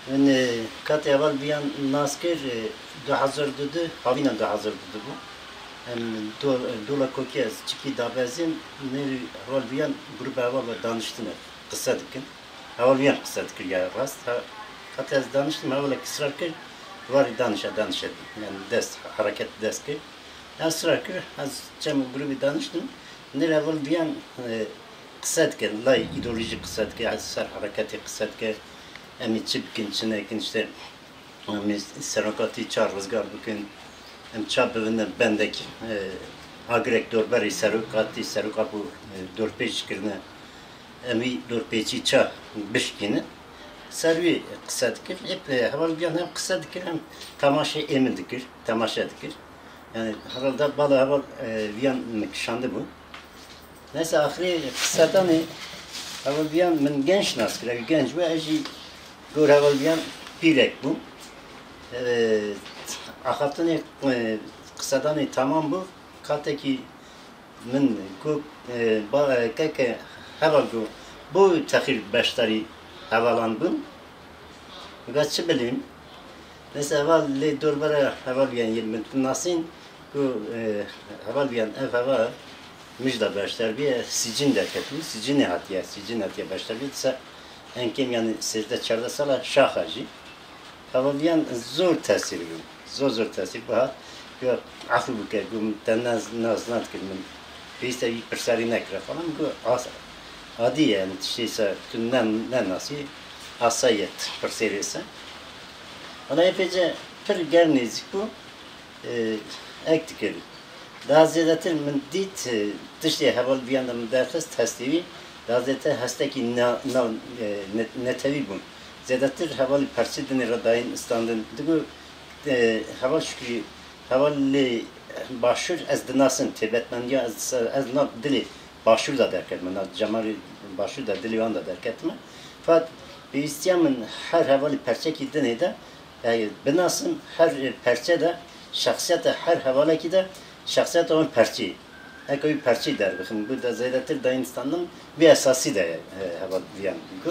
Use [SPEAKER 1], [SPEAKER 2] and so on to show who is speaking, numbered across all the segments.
[SPEAKER 1] من کات اول بیان ناسکر دو هزار دو هاوینا دو هزار دو بو هم دولا کوکی از چکی دابزین نری اول بیان گروه اول دانشتنه قصه دکن اول بیان قصه دکر یا راست کات از دانشتم اول ısrar kır var danışa yani dest hareket dest kır ısrar kır az cem grubu danıştım neri evel biyan قصه دکن لای ایدئولوژی قصه دکن از سر حرکتی قصه دکن امی چی بکن چی نکن işte امی سرکاتی چار روزگار بکن ام çap bevinde bendek agrek dorberi serukati bu dorpeç kirne emi dorpeçi ça bişkini servi kısa dikir hep haval bir hem kısa dikir hem tamaşa emin dikir tamaşa dikir yani herhalde balı haval viyan mekşandı bu neyse ahire kısadan haval viyan men genç naskır genç ve aji gör haval viyan pilek bu Akatını kısadan tamam bu kateki min ku keke haval bu tahir başları havalan bu gaçı bileyim mesela haval le dorbara haval yan yirmi nasin ku haval yan ev hava müjde başlar bir sicin derket bu sicin hatiye başlar bir ise enkem yani secde çarda sala şahacı haval yan zor tesir bu zor tesir bahat ki afı bu ki tennaz nazlat ki men işte bir perseri nekre falan bu adi yani şeyse tünden nasıl asayet perserisi ona epeyce per gerniz bu ektikeri daha ziyadadır men dit dişte haval bir anda müderris teslivi daha ziyadadır hastaki netevi bu ziyadadır haval persidini radayın istandın digu haval şükri havalli başur az dinasın tibetmen ya az not dili başur da derket men camari başur da dili anda derket mi fakat bir isteyen her havali perçe kidene de yani binasın her perçe de şahsiyete her havala ki de şahsiyet onun perçe ekoy perçe der bakın bu da zeydatir da insanın bir esası da haval diyen bu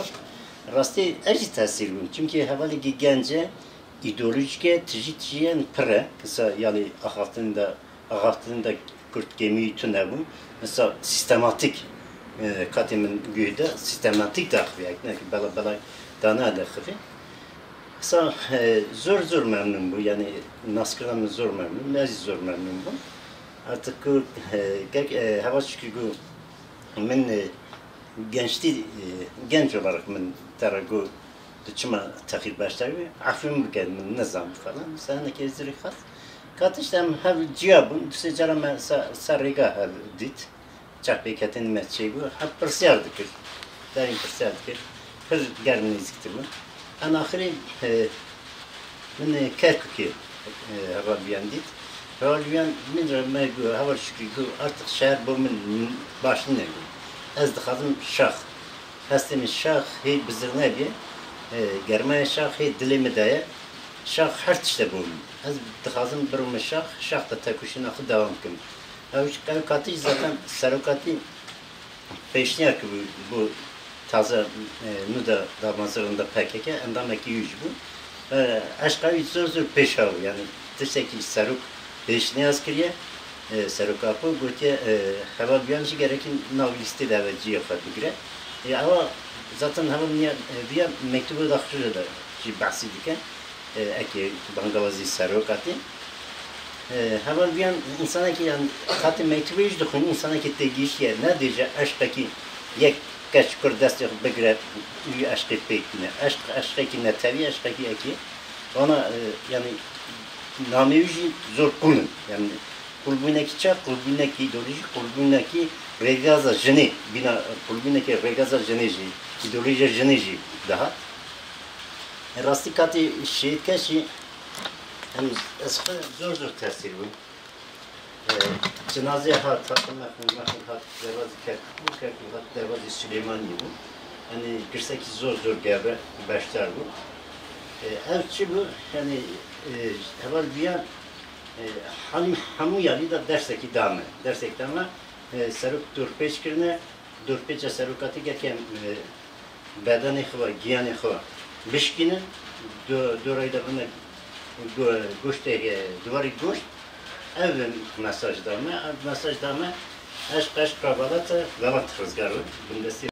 [SPEAKER 1] rasti acı tesir bu çünkü havali gence ideolojik tecrüben pere kısa yani ağaftında Kürt gemiyi tüne bu mesela sistematik katimin güyde sistematik takviye yani bela dana da kıfi kısa zor memnun bu yani naskırdan zor memnun mezi zor memnun bu artık hava şükür bu men genç olarak men taragu Çıma takip başlar ve afim gelmenin nizam falan. Sana kezdiri xas. Katıştam hav ciyabun secara sarıga hav dit. Çakbekatin mesçi bu. Hav persiyardık. Daim persiyardık. Her gerniz gittim. Ana ahiri min Kerkük'e Rabiyan dit. Rabiyan min rame bu havar şükri artık şehir bu min başını ne bu. Az dıxadım şah. Hastemi şah hey bizirne bir germaya şah dilimi daye şah her işte bu az dıxazım bir şah da tekuşun akı devam kim avuç katı zaten serokati peşniyak bu taze nuda davranışlarında PKK endamaki yüz bu aşkı zor peşav yani tişteki serok peşniyaz kiriye serokapı bu ki hava biyanışı gerekin navlisti de ve ciyafat bigre ama zaten hemen bir mektubu da xırda ki bahsediken eki Bangladeşi serokati hemen bir insana ki yani katı mektubu hiç dokun insana ki tegiş yer ne diyece aşktaki yek kaç kurdast yok begre aşkı pekine aşkı ki ne tabi aşkı ki eki ona yani namevici zor kulun yani kulbunaki çap kulbunaki ideoloji kulbunaki regaza jene bina kulbunaki regaza jeneji ideoloji jeneji daha rastikati şehitkeşi hem zor tesir bu cenaze hat takılmak hat dervazı kerkuk hat dervazı Süleymaniye bu yani girseki zor gebe başlar bu elçi bu yani evvel bir hamu yali da derseki dame seruk durpeç kirne durpeçe serukati gerken bedeni xo, giyani xo, bişkinin dorayda bunu goşte duvarı goşt, ev mesaj dame, eş kabalata galat rızgarı, bundesi